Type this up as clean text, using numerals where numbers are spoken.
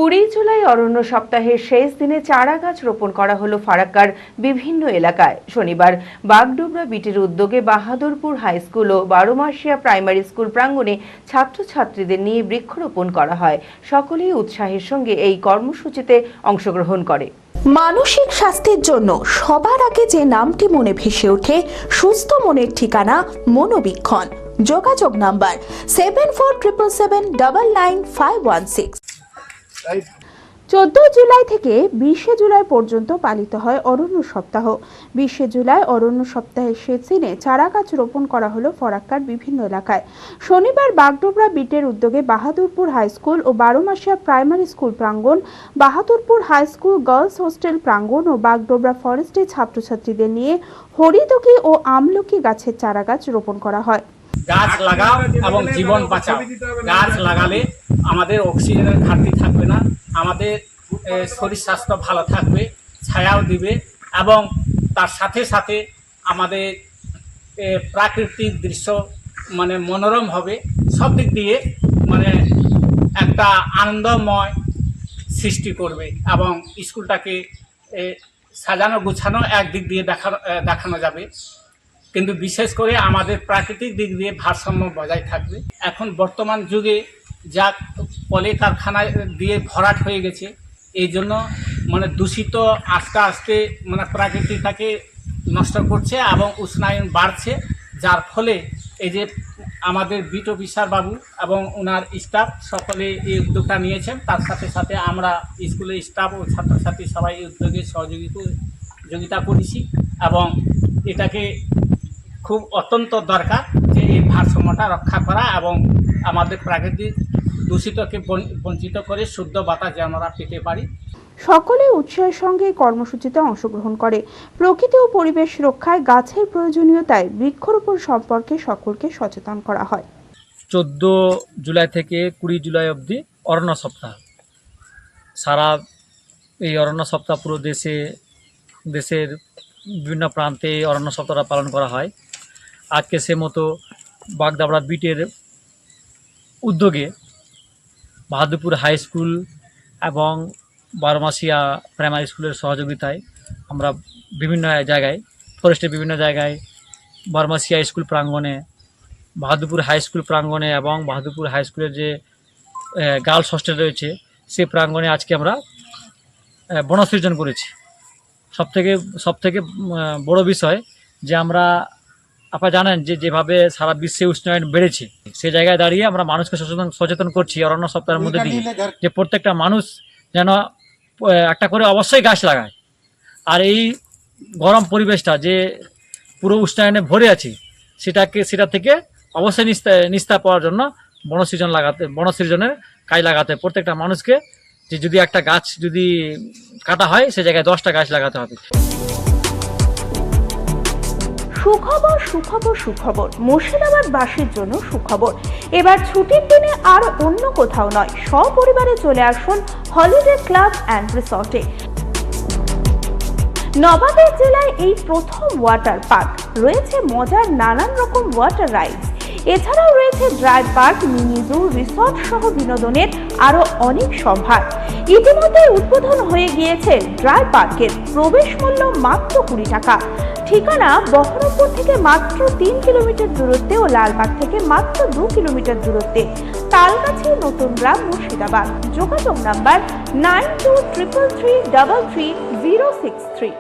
20 জুলাই অরণ্য সপ্তাহের শেষ দিনে চারা গাছ রোপণ করা হলো ফারাক্কার বিভিন্ন এলাকায়। শনিবার বাগডোবরা বিটের উদ্যোগে বাহাদুরপুর হাই স্কুল ও বারোমাসিয়া প্রাইমারি স্কুল প্রাঙ্গণে ছাত্রছাত্রীদের নিয়ে বৃক্ষরোপণ করা হয়। সকলেই উৎসাহের সঙ্গে এই কর্মসূচিতে অংশগ্রহণ করে। মানসিক স্বাস্থ্যের জন্য সবার আগে যে নামটি মনে ভেসে ওঠে, সুস্থ মনের ঠিকানা মনোবীক্ষণ। যোগাযোগ নাম্বার 7477799516। 14 জুলাই থেকে 20 জুলাই পর্যন্ত পালিত হয় অরণ্য সপ্তাহ। 20 জুলাই অরণ্য সপ্তাহের শেষ দিনে চারা গাছ রোপণ করা হলো ফরাক্কার বিভিন্ন এলাকায়। শনিবার বাগডোবরা বিটের উদ্যোগে বাহাদুরপুর হাই স্কুল ও বারোমাসিয়া প্রাইমারি স্কুল প্রাঙ্গণ, Bahadurpur high school girls hostel প্রাঙ্গণ ও বাগডোবরা ফরেস্টে ছাত্রছাত্রীদের নিয়ে হরিতকি ও আমলকি গাছের চারা গাছ রোপণ করা হয়। গাছ লাগাও এবং জীবন বাঁচাও। গাছ লাগালে আমাদের অক্সিজেনের ঘাটতি থাকবে না, আমাদের শরীর স্বাস্থ্য ভালো থাকবে, ছায়াও দিবে এবং তার সাথে সাথে আমাদের প্রাকৃতিক দৃশ্য মনোরম হবে। সব দিক দিয়ে একটা আনন্দময় সৃষ্টি করবে এবং স্কুলটাকে সাজানো গুছানো একদিক দিয়ে দেখানো যাবে, কিন্তু বিশেষ করে আমাদের প্রাকৃতিক দিক দিয়ে ভারসাম্য বজায় থাকবে। এখন বর্তমান যুগে যা কলে কারখানায় দিয়ে ভরাট হয়ে গেছে, এই জন্য দূষিত আস্তে আস্তে প্রাকৃতিকটাকে নষ্ট করছে এবং উষ্ণায়ন বাড়ছে, যার ফলে এই যে আমাদের বিট অফিসার বাবু এবং ওনার স্টাফ সকলে এই উদ্যোগটা নিয়েছেন। তার সাথে সাথে আমরা স্কুলের স্টাফ ও ছাত্রছাত্রী সবাই এই উদ্যোগে সহযোগিতা করেছি এবং এটাকে খুব অত্যন্ত দরকার যে এই ভারসাম্যটা রক্ষা করা এবং আমাদের প্রাকৃতিক দূষিতকে বঞ্চিত করে শুদ্ধ বাতাস যেন আমরা পেতে পারি। সকলে উৎসাহের সঙ্গে কর্মসূচিতে অংশগ্রহণ করে। প্রকৃতি ও পরিবেশ রক্ষায় গাছের প্রয়োজনীয়তায় বৃক্ষরোপণ সম্পর্কে সকলকে সচেতন করা হয়। 14 জুলাই থেকে 20 জুলাই অবধি অরণ্য সপ্তাহ। সারা এই অরণ্য সপ্তাহ পুরো দেশের বিভিন্ন প্রান্তে অরণ্য সপ্তাহটা পালন করা হয়। আজকে সে মতো বাগডোবরা বিটের উদ্যোগে বাহাদুরপুর হাই স্কুল এবং বারোমাসিয়া প্রাইমারি স্কুলের সহযোগিতায় আমরা বিভিন্ন জায়গায়, ফরেস্টের বিভিন্ন জায়গায়, বারোমাসিয়া স্কুল প্রাঙ্গণে, বাহাদুরপুর হাই স্কুল প্রাঙ্গণে এবং বাহাদুরপুর হাই স্কুলের যে গার্লস হোস্টেল রয়েছে সেই প্রাঙ্গণে আজকে আমরা বনসৃজন করেছি। সবথেকে বড় বিষয় যে আপনারা জানেন যে যেভাবে সারা বিশ্বে উষ্ণায়ন বেড়েছে, সেই জায়গায় দাঁড়িয়ে আমরা মানুষকে সচেতন করছি অরণ্য সপ্তাহের মধ্যে দিয়ে যে প্রত্যেকটা মানুষ যেন একটা করে অবশ্যই গাছ লাগায়। আর এই গরম পরিবেশটা যে পুরো উষ্ণায়নে ভরে আছে সেটা থেকে অবশ্যই নিস্তার পাওয়ার জন্য বনসৃজনের কাজ লাগাতে প্রত্যেকটা মানুষকে, যে যদি একটা গাছ যদি কাটা হয় সে জায়গায় 10টা গাছ লাগাতে হবে। সুখবর সুখবর সুখবর, মুর্শিদাবাদবাসীর জন্য সুখবর। এবার ছুটির দিনে আর অন্য কোথাও নয়, সপরিবারে চলে আসুন হলিডে ক্লাব অ্যান্ড রিসর্টে। নবাবের জেলায় এই প্রথম ওয়াটার পার্ক, রয়েছে মজার নানান রকম ওয়াটার রাইডস, এছাড়াও রয়েছে dry park, mini zoo, resort সহ বিনোদনের আরো অনেক সম্ভার। ইতিমধ্যে উদ্বোধন হয়ে গিয়েছে ড্রাই পার্কের প্রবেশ মূল্য মাত্র 20 টাকা। ঠিকানা বহরমপুর থেকে মাত্র 3 কিলোমিটার দূরত্বে ও লালবাগ থেকে মাত্র 2 কিলোমিটার দূরত্বে, তালগাছি, নতুন গ্রাম, মুর্শিদাবাদ। যোগাযোগ নাম্বার 9233333063।